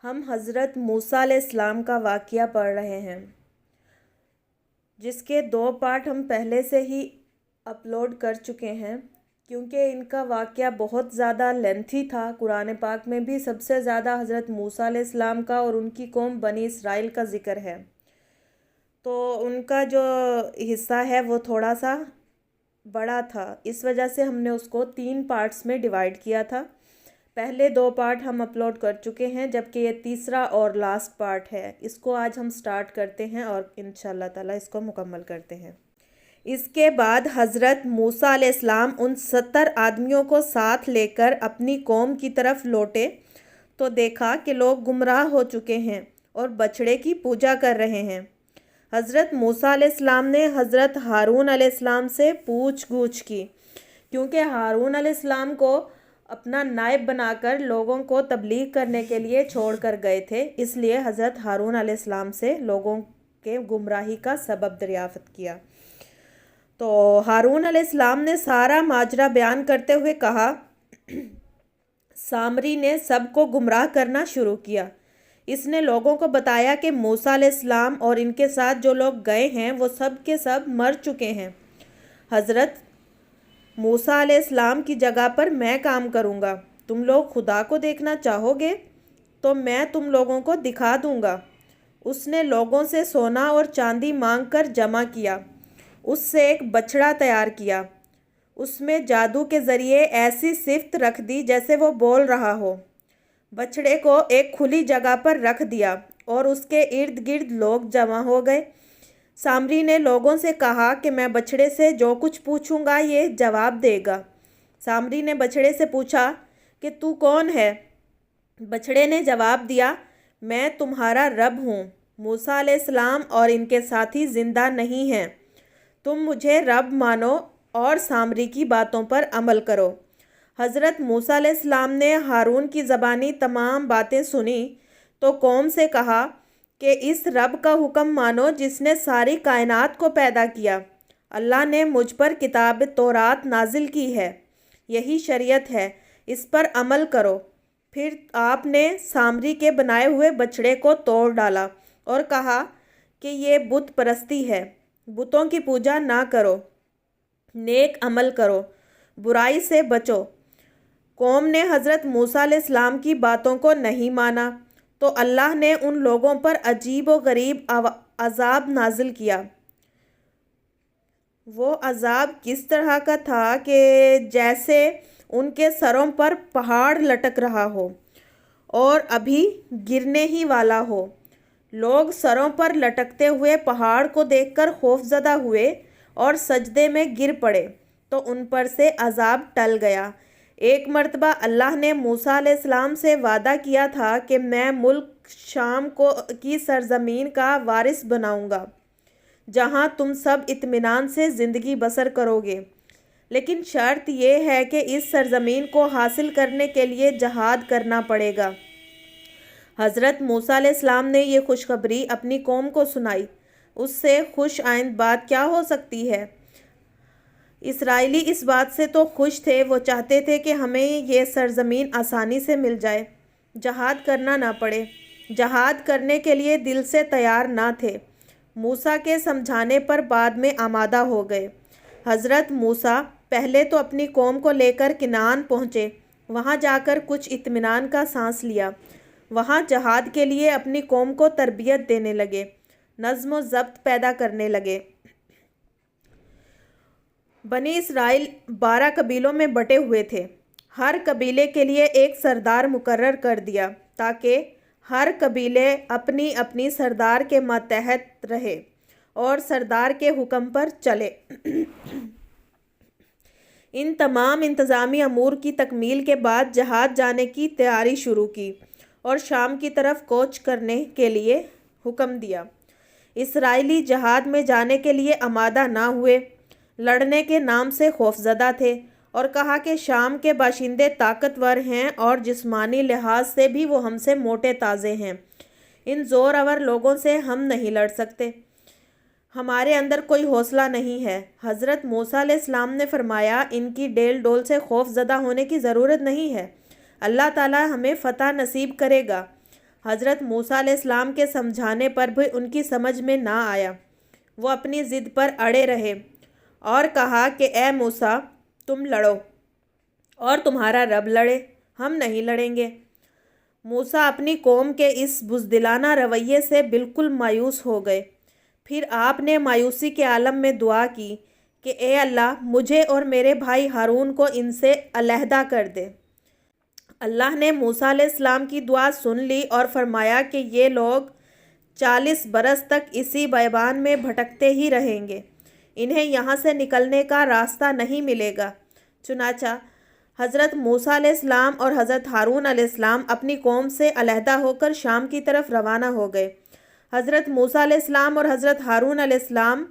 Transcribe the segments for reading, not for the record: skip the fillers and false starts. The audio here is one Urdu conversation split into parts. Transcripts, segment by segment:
ہم حضرت موسیٰ علیہ السلام کا واقعہ پڑھ رہے ہیں، جس کے 2 پارٹ ہم پہلے سے ہی اپلوڈ کر چکے ہیں، کیونکہ ان کا واقعہ بہت زیادہ لینتھی تھا۔ قرآن پاک میں بھی سب سے زیادہ حضرت موسیٰ علیہ السلام کا اور ان کی قوم بنی اسرائیل کا ذکر ہے، تو ان کا جو حصہ ہے وہ تھوڑا سا بڑا تھا، اس وجہ سے ہم نے اس کو 3 پارٹس میں ڈیوائیڈ کیا تھا۔ پہلے 2 پارٹ ہم اپلوڈ کر چکے ہیں، جبکہ یہ تیسرا اور لاسٹ پارٹ ہے۔ اس کو آج ہم سٹارٹ کرتے ہیں اور انشاءاللہ تعالی اس کو مکمل کرتے ہیں۔ اس کے بعد حضرت موسیٰ علیہ السلام ان 70 آدمیوں کو ساتھ لے کر اپنی قوم کی طرف لوٹے تو دیکھا کہ لوگ گمراہ ہو چکے ہیں اور بچھڑے کی پوجا کر رہے ہیں۔ حضرت موسیٰ علیہ السلام نے حضرت ہارون علیہ السلام سے پوچھ گچھ کی، کیونکہ ہارون علیہ السلام کو اپنا نائب بنا کر لوگوں کو تبلیغ کرنے کے لیے چھوڑ کر گئے تھے، اس لیے حضرت ہارون علیہ السلام سے لوگوں کے گمراہی کا سبب دریافت کیا۔ تو ہارون علیہ السلام نے سارا ماجرا بیان کرتے ہوئے کہا، سامری نے سب کو گمراہ کرنا شروع کیا۔ اس نے لوگوں کو بتایا کہ موسیٰ علیہ السلام اور ان کے ساتھ جو لوگ گئے ہیں وہ سب کے سب مر چکے ہیں۔ حضرت موسیٰ علیہ السلام کی جگہ پر میں کام کروں گا۔ تم لوگ خدا کو دیکھنا چاہو گے تو میں تم لوگوں کو دکھا دوں گا۔ اس نے لوگوں سے سونا اور چاندی مانگ کر جمع کیا، اس سے ایک بچڑا تیار کیا، اس میں جادو کے ذریعے ایسی صفت رکھ دی جیسے وہ بول رہا ہو۔ بچڑے کو ایک کھلی جگہ پر رکھ دیا اور اس کے ارد گرد لوگ جمع ہو گئے۔ سامری نے لوگوں سے کہا کہ میں بچڑے سے جو کچھ پوچھوں گا یہ جواب دے گا۔ سامری نے بچڑے سے پوچھا کہ تو کون ہے؟ بچڑے نے جواب دیا، میں تمہارا رب ہوں۔ موسیٰ علیہ السلام اور ان کے ساتھی زندہ نہیں ہیں، تم مجھے رب مانو اور سامری کی باتوں پر عمل کرو۔ حضرت موسیٰ علیہ السلام نے ہارون کی زبانی تمام باتیں سنی تو قوم سے کہا کہ اس رب کا حکم مانو جس نے ساری کائنات کو پیدا کیا۔ اللہ نے مجھ پر کتاب تورات نازل کی ہے، یہی شریعت ہے، اس پر عمل کرو۔ پھر آپ نے سامری کے بنائے ہوئے بچڑے کو توڑ ڈالا اور کہا کہ یہ بت پرستی ہے، بتوں کی پوجا نہ کرو، نیک عمل کرو، برائی سے بچو۔ قوم نے حضرت موسیٰ علیہ السلام کی باتوں کو نہیں مانا تو اللہ نے ان لوگوں پر عجیب و غریب عذاب نازل کیا۔ وہ عذاب کس طرح کا تھا کہ جیسے ان کے سروں پر پہاڑ لٹک رہا ہو اور ابھی گرنے ہی والا ہو۔ لوگ سروں پر لٹکتے ہوئے پہاڑ کو دیکھ کر خوف زدہ ہوئے اور سجدے میں گر پڑے تو ان پر سے عذاب ٹل گیا۔ ایک مرتبہ اللہ نے موسیٰ علیہ السلام سے وعدہ کیا تھا کہ میں ملک شام کی سرزمین کا وارث بناؤں گا، جہاں تم سب اطمینان سے زندگی بسر کرو گے، لیکن شرط یہ ہے کہ اس سرزمین کو حاصل کرنے کے لیے جہاد کرنا پڑے گا۔ حضرت موسیٰ علیہ السلام نے یہ خوشخبری اپنی قوم کو سنائی۔ اس سے خوش آئند بات کیا ہو سکتی ہے؟ اسرائیلی اس بات سے تو خوش تھے، وہ چاہتے تھے کہ ہمیں یہ سرزمین آسانی سے مل جائے، جہاد کرنا نہ پڑے۔ جہاد کرنے کے لیے دل سے تیار نہ تھے۔ موسیٰ کے سمجھانے پر بعد میں آمادہ ہو گئے۔ حضرت موسیٰ پہلے تو اپنی قوم کو لے کر کنعان پہنچے، وہاں جا کر کچھ اطمینان کا سانس لیا۔ وہاں جہاد کے لیے اپنی قوم کو تربیت دینے لگے، نظم و ضبط پیدا کرنے لگے۔ بنی اسرائیل 12 قبیلوں میں بٹے ہوئے تھے۔ ہر قبیلے کے لیے ایک سردار مقرر کر دیا تاکہ ہر قبیلے اپنی اپنی سردار کے ماتحت رہے اور سردار کے حکم پر چلے۔ ان تمام انتظامی امور کی تکمیل کے بعد جہاد جانے کی تیاری شروع کی اور شام کی طرف کوچ کرنے کے لیے حکم دیا۔ اسرائیلی جہاد میں جانے کے لیے آمادہ نہ ہوئے، لڑنے کے نام سے خوفزدہ تھے اور کہا کہ شام کے باشندے طاقتور ہیں اور جسمانی لحاظ سے بھی وہ ہم سے موٹے تازے ہیں، ان زور آور لوگوں سے ہم نہیں لڑ سکتے، ہمارے اندر کوئی حوصلہ نہیں ہے۔ حضرت موسیٰ علیہ السلام نے فرمایا، ان کی ڈیل ڈول سے خوف زدہ ہونے کی ضرورت نہیں ہے، اللہ تعالی ہمیں فتح نصیب کرے گا۔ حضرت موسیٰ علیہ السلام کے سمجھانے پر بھی ان کی سمجھ میں نہ آیا۔ وہ اپنی ضد پر اڑے رہے اور کہا کہ اے موسیٰ، تم لڑو اور تمہارا رب لڑے، ہم نہیں لڑیں گے۔ موسیٰ اپنی قوم کے اس بزدلانہ رویے سے بالکل مایوس ہو گئے۔ پھر آپ نے مایوسی کے عالم میں دعا کی کہ اے اللہ، مجھے اور میرے بھائی ہارون کو ان سے علیحدہ کر دے۔ اللہ نے موسیٰ علیہ السلام کی دعا سن لی اور فرمایا کہ یہ لوگ 40 برس تک اسی بیابان میں بھٹکتے ہی رہیں گے، انہیں یہاں سے نکلنے کا راستہ نہیں ملے گا۔ چنانچہ حضرت موسیٰ علیہ السلام اور حضرت ہارون علیہ السلام اپنی قوم سے علیحدہ ہو کر شام کی طرف روانہ ہو گئے۔ حضرت موسیٰ علیہ السلام اور حضرت ہارون علیہ السلام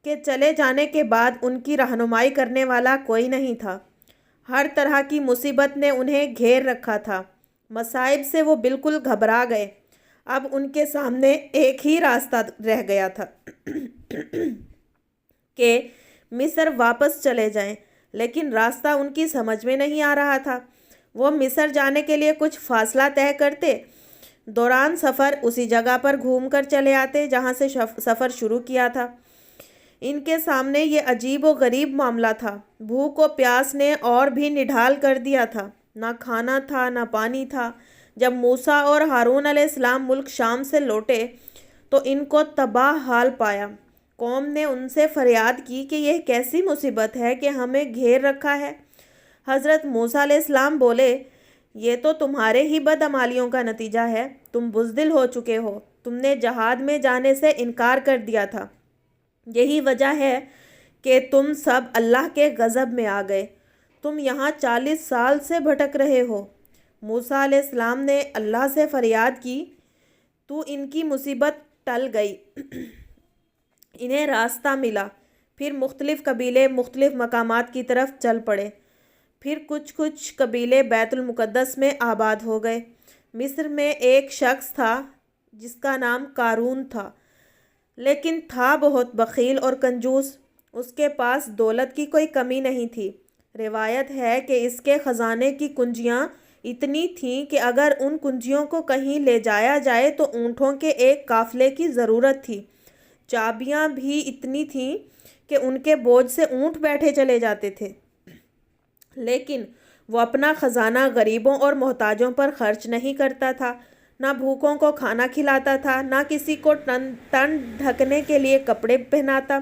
کے چلے جانے کے بعد ان کی رہنمائی کرنے والا کوئی نہیں تھا۔ ہر طرح کی مصیبت نے انہیں گھیر رکھا تھا۔ مصائب سے وہ بالکل گھبرا گئے۔ اب ان کے سامنے ایک ہی راستہ رہ گیا تھا کہ مصر واپس چلے جائیں، لیکن راستہ ان کی سمجھ میں نہیں آ رہا تھا۔ وہ مصر جانے کے لیے کچھ فاصلہ طے کرتے، دوران سفر اسی جگہ پر گھوم کر چلے آتے جہاں سے سفر شروع کیا تھا۔ ان کے سامنے یہ عجیب و غریب معاملہ تھا۔ بھوک و پیاس نے اور بھی نڈھال کر دیا تھا۔ نہ کھانا تھا، نہ پانی تھا۔ جب موسیٰ اور ہارون علیہ السلام ملک شام سے لوٹے تو ان کو تباہ حال پایا۔ قوم نے ان سے فریاد کی کہ یہ کیسی مصیبت ہے کہ ہمیں گھیر رکھا ہے۔ حضرت موسیٰ علیہ السلام بولے، یہ تو تمہارے ہی بدعمالیوں کا نتیجہ ہے۔ تم بزدل ہو چکے ہو۔ تم نے جہاد میں جانے سے انکار کر دیا تھا۔ یہی وجہ ہے کہ تم سب اللہ کے غضب میں آ گئے۔ تم یہاں 40 سال سے بھٹک رہے ہو۔ موسیٰ علیہ السلام نے اللہ سے فریاد کی تو ان کی مصیبت ٹل گئی، انہیں راستہ ملا۔ پھر مختلف قبیلے مختلف مقامات کی طرف چل پڑے۔ پھر کچھ قبیلے بیت المقدس میں آباد ہو گئے۔ مصر میں ایک شخص تھا جس کا نام قارون تھا، لیکن تھا بہت بخیل اور کنجوس۔ اس کے پاس دولت کی کوئی کمی نہیں تھی۔ روایت ہے کہ اس کے خزانے کی کنجیاں اتنی تھیں کہ اگر ان کنجیوں کو کہیں لے جایا جائے تو اونٹوں کے ایک قافلے کی ضرورت تھی۔ چابیاں بھی اتنی تھیں کہ ان کے بوجھ سے اونٹ بیٹھے چلے جاتے تھے۔ لیکن وہ اپنا خزانہ غریبوں اور محتاجوں پر خرچ نہیں کرتا تھا، نہ بھوکوں کو کھانا کھلاتا تھا، نہ کسی کو تن ڈھکنے کے لیے کپڑے پہناتا۔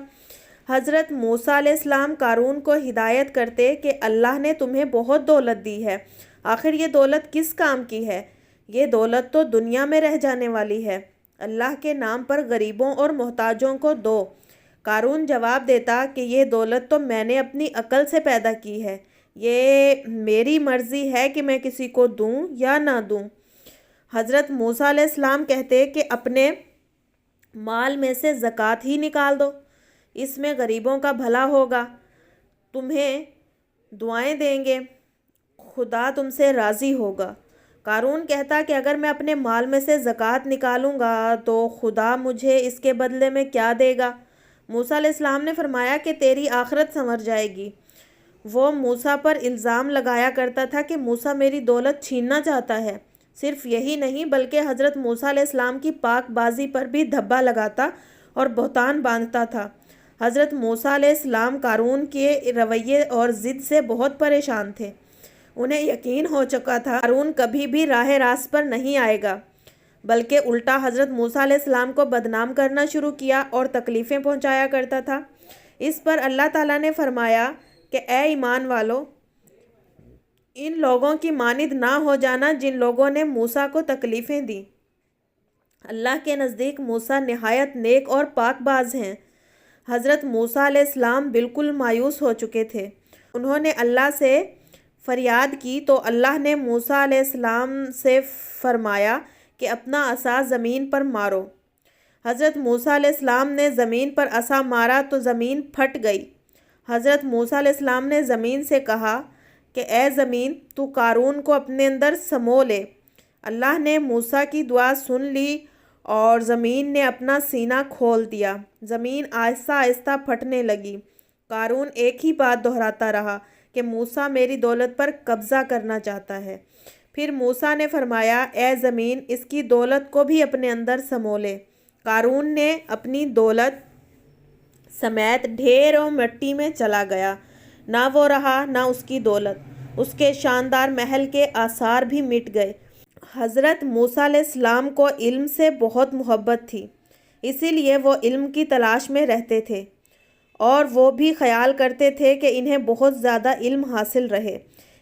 حضرت موسیٰ علیہ السلام قارون کو ہدایت کرتے کہ اللہ نے تمہیں بہت دولت دی ہے، آخر یہ دولت کس کام کی ہے؟ یہ دولت تو دنیا میں رہ جانے والی ہے۔ اللہ کے نام پر غریبوں اور محتاجوں کو دو۔ قارون جواب دیتا کہ یہ دولت تو میں نے اپنی عقل سے پیدا کی ہے، یہ میری مرضی ہے کہ میں کسی کو دوں یا نہ دوں۔ حضرت موسیٰ علیہ السلام کہتے کہ اپنے مال میں سے زکوٰۃ ہی نکال دو، اس میں غریبوں کا بھلا ہوگا، تمہیں دعائیں دیں گے، خدا تم سے راضی ہوگا۔ قارون کہتا کہ اگر میں اپنے مال میں سے زکوٰۃ نکالوں گا تو خدا مجھے اس کے بدلے میں کیا دے گا؟ موسیٰ علیہ السلام نے فرمایا کہ تیری آخرت سنور جائے گی۔ وہ موسیٰ پر الزام لگایا کرتا تھا کہ موسیٰ میری دولت چھیننا چاہتا ہے۔ صرف یہی نہیں بلکہ حضرت موسیٰ علیہ السلام کی پاک بازی پر بھی دھبا لگاتا اور بہتان باندھتا تھا۔ حضرت موسیٰ علیہ السلام قارون کے رویے اور ضد سے بہت پریشان تھے۔ انہیں یقین ہو چکا تھا قارون کبھی بھی راہ راست پر نہیں آئے گا، بلکہ الٹا حضرت موسیٰ علیہ السلام کو بدنام کرنا شروع کیا اور تکلیفیں پہنچایا کرتا تھا۔ اس پر اللہ تعالیٰ نے فرمایا کہ اے ایمان والو، ان لوگوں کی مانند نہ ہو جانا جن لوگوں نے موسیٰ کو تکلیفیں دیں۔ اللہ کے نزدیک موسیٰ نہایت نیک اور پاک باز ہیں۔ حضرت موسیٰ علیہ السلام بالکل مایوس ہو چکے تھے۔ انہوں نے اللہ سے فریاد کی تو اللہ نے موسیٰ علیہ السلام سے فرمایا کہ اپنا عصا زمین پر مارو۔ حضرت موسیٰ علیہ السلام نے زمین پر عصا مارا تو زمین پھٹ گئی۔ حضرت موسیٰ علیہ السلام نے زمین سے کہا کہ اے زمین، تو قارون کو اپنے اندر سمو لے۔ اللہ نے موسیٰ کی دعا سن لی اور زمین نے اپنا سینہ کھول دیا۔ زمین آہستہ آہستہ پھٹنے لگی۔ قارون ایک ہی بات دہراتا رہا کہ موسیٰ میری دولت پر قبضہ کرنا چاہتا ہے۔ پھر موسیٰ نے فرمایا اے زمین اس کی دولت کو بھی اپنے اندر سمو لے۔ قارون نے اپنی دولت سمیت ڈھیروں مٹی میں چلا گیا، نہ وہ رہا نہ اس کی دولت، اس کے شاندار محل کے آثار بھی مٹ گئے۔ حضرت موسیٰ علیہ السلام کو علم سے بہت محبت تھی، اسی لیے وہ علم کی تلاش میں رہتے تھے اور وہ بھی خیال کرتے تھے کہ انہیں بہت زیادہ علم حاصل رہے۔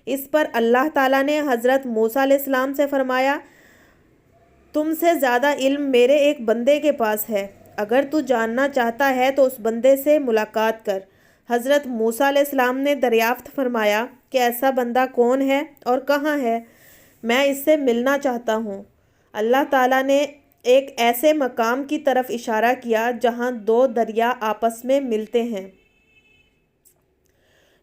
اس پر اللہ تعالیٰ نے حضرت موسیٰ علیہ السلام سے فرمایا تم سے زیادہ علم میرے ایک بندے کے پاس ہے، اگر تو جاننا چاہتا ہے تو اس بندے سے ملاقات کر۔ حضرت موسیٰ علیہ السلام نے دریافت فرمایا کہ ایسا بندہ کون ہے اور کہاں ہے؟ میں اس سے ملنا چاہتا ہوں۔ اللہ تعالیٰ نے ایک ایسے مقام کی طرف اشارہ کیا جہاں دو دریا آپس میں ملتے ہیں۔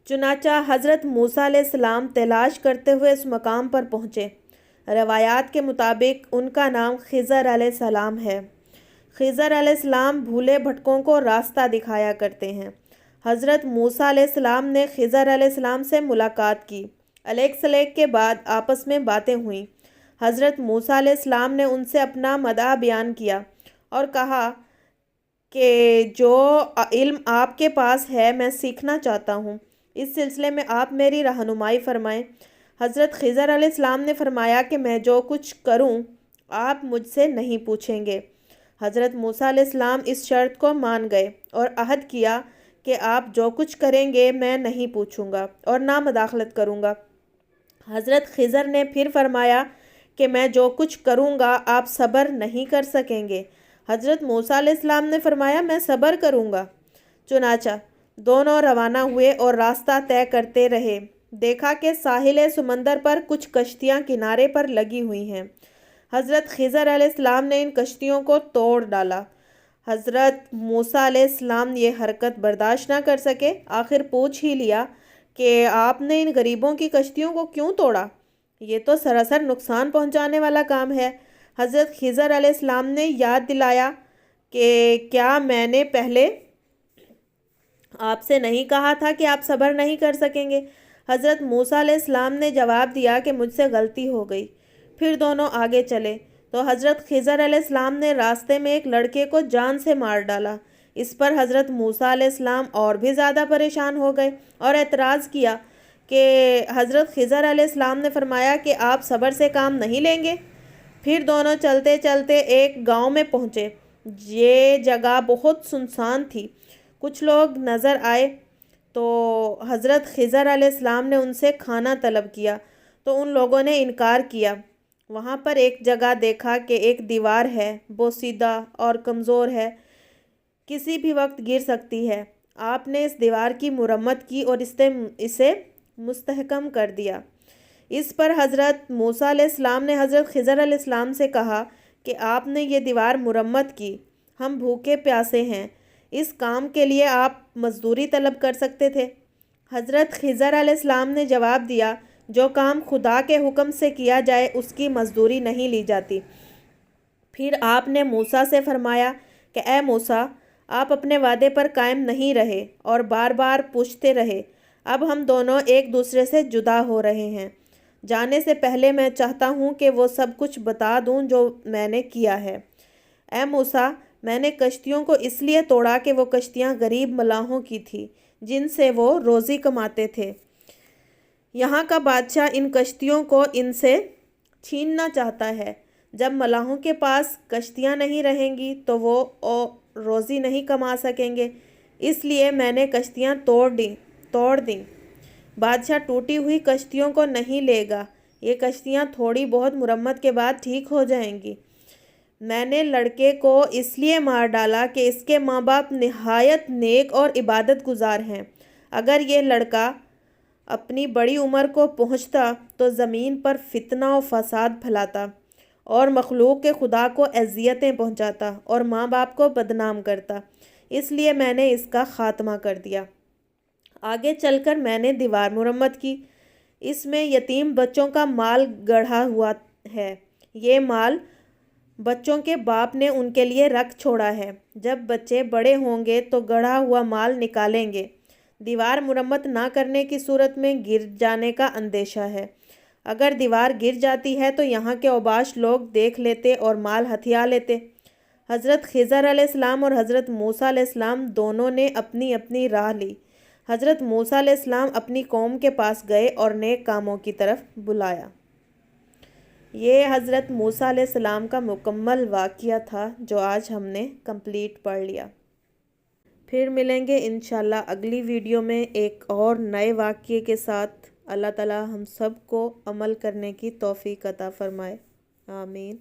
چنانچہ حضرت موسیٰ علیہ السلام تلاش کرتے ہوئے اس مقام پر پہنچے۔ روایات کے مطابق ان کا نام خضر علیہ السلام ہے۔ خضر علیہ السلام بھولے بھٹکوں کو راستہ دکھایا کرتے ہیں۔ حضرت موسیٰ علیہ السلام نے خضر علیہ السلام سے ملاقات کی۔ الیک سلیک کے بعد آپس میں باتیں ہوئیں۔ حضرت موسیٰ علیہ السلام نے ان سے اپنا مدعا بیان کیا اور کہا کہ جو علم آپ کے پاس ہے میں سیکھنا چاہتا ہوں، اس سلسلے میں آپ میری رہنمائی فرمائیں۔ حضرت خضر علیہ السلام نے فرمایا کہ میں جو کچھ کروں آپ مجھ سے نہیں پوچھیں گے۔ حضرت موسیٰ علیہ السلام اس شرط کو مان گئے اور عہد کیا کہ آپ جو کچھ کریں گے میں نہیں پوچھوں گا اور نہ مداخلت کروں گا۔ حضرت خضر نے پھر فرمایا کہ میں جو کچھ کروں گا آپ صبر نہیں کر سکیں گے۔ حضرت موسیٰ علیہ السلام نے فرمایا میں صبر کروں گا۔ چنانچہ دونوں روانہ ہوئے اور راستہ طے کرتے رہے۔ دیکھا کہ ساحل سمندر پر کچھ کشتیاں کنارے پر لگی ہوئی ہیں۔ حضرت خضر علیہ السلام نے ان کشتیوں کو توڑ ڈالا۔ حضرت موسیٰ علیہ السلام یہ حرکت برداشت نہ کر سکے، آخر پوچھ ہی لیا کہ آپ نے ان غریبوں کی کشتیوں کو کیوں توڑا؟ یہ تو سراسر نقصان پہنچانے والا کام ہے۔ حضرت خضر علیہ السلام نے یاد دلایا کہ کیا میں نے پہلے آپ سے نہیں کہا تھا کہ آپ صبر نہیں کر سکیں گے؟ حضرت موسیٰ علیہ السلام نے جواب دیا کہ مجھ سے غلطی ہو گئی۔ پھر دونوں آگے چلے تو حضرت خضر علیہ السلام نے راستے میں ایک لڑکے کو جان سے مار ڈالا۔ اس پر حضرت موسیٰ علیہ السلام اور بھی زیادہ پریشان ہو گئے اور اعتراض کیا کہ حضرت خضر علیہ السلام نے فرمایا کہ آپ صبر سے کام نہیں لیں گے۔ پھر دونوں چلتے چلتے ایک گاؤں میں پہنچے۔ یہ جگہ بہت سنسان تھی۔ کچھ لوگ نظر آئے تو حضرت خضر علیہ السلام نے ان سے کھانا طلب کیا تو ان لوگوں نے انکار کیا۔ وہاں پر ایک جگہ دیکھا کہ ایک دیوار ہے، بوسیدہ اور کمزور ہے، کسی بھی وقت گر سکتی ہے۔ آپ نے اس دیوار کی مرمت کی اور اسے مستحکم کر دیا۔ اس پر حضرت موسیٰ علیہ السلام نے حضرت خضر علیہ السلام سے کہا کہ آپ نے یہ دیوار مرمت کی، ہم بھوکے پیاسے ہیں، اس کام کے لیے آپ مزدوری طلب کر سکتے تھے۔ حضرت خضر علیہ السلام نے جواب دیا جو کام خدا کے حکم سے کیا جائے اس کی مزدوری نہیں لی جاتی۔ پھر آپ نے موسیٰ سے فرمایا کہ اے موسیٰ، آپ اپنے وعدے پر قائم نہیں رہے اور بار بار پوچھتے رہے۔ اب ہم دونوں ایک دوسرے سے جدا ہو رہے ہیں۔ جانے سے پہلے میں چاہتا ہوں کہ وہ سب کچھ بتا دوں جو میں نے کیا ہے۔ اے موسیٰ، میں نے کشتیوں کو اس لیے توڑا کہ وہ کشتیاں غریب ملاحوں کی تھیں جن سے وہ روزی کماتے تھے۔ یہاں کا بادشاہ ان کشتیوں کو ان سے چھیننا چاہتا ہے۔ جب ملاحوں کے پاس کشتیاں نہیں رہیں گی تو وہ روزی نہیں کما سکیں گے، اس لیے میں نے کشتیاں توڑ دیں۔ بادشاہ ٹوٹی ہوئی کشتیوں کو نہیں لے گا، یہ کشتیاں تھوڑی بہت مرمت کے بعد ٹھیک ہو جائیں گی۔ میں نے لڑکے کو اس لیے مار ڈالا کہ اس کے ماں باپ نہایت نیک اور عبادت گزار ہیں۔ اگر یہ لڑکا اپنی بڑی عمر کو پہنچتا تو زمین پر فتنہ و فساد پھیلاتا اور مخلوق کے خدا کو اذیتیں پہنچاتا اور ماں باپ کو بدنام کرتا، اس لیے میں نے اس کا خاتمہ کر دیا۔ آگے چل کر میں نے دیوار مرمت کی، اس میں یتیم بچوں کا مال گڑھا ہوا ہے۔ یہ مال بچوں کے باپ نے ان کے لیے رکھ چھوڑا ہے، جب بچے بڑے ہوں گے تو گڑھا ہوا مال نکالیں گے۔ دیوار مرمت نہ کرنے کی صورت میں گر جانے کا اندیشہ ہے۔ اگر دیوار گر جاتی ہے تو یہاں کے اوباش لوگ دیکھ لیتے اور مال ہتھیا لیتے۔ حضرت خضر علیہ السلام اور حضرت موسیٰ علیہ السلام دونوں نے اپنی اپنی راہ لی۔ حضرت موسیٰ علیہ السلام اپنی قوم کے پاس گئے اور نیک کاموں کی طرف بلایا۔ یہ حضرت موسیٰ علیہ السلام کا مکمل واقعہ تھا جو آج ہم نے کمپلیٹ پڑھ لیا۔ پھر ملیں گے انشاءاللہ اگلی ویڈیو میں ایک اور نئے واقعے کے ساتھ۔ اللہ تعالی ہم سب کو عمل کرنے کی توفیق عطا فرمائے، آمین۔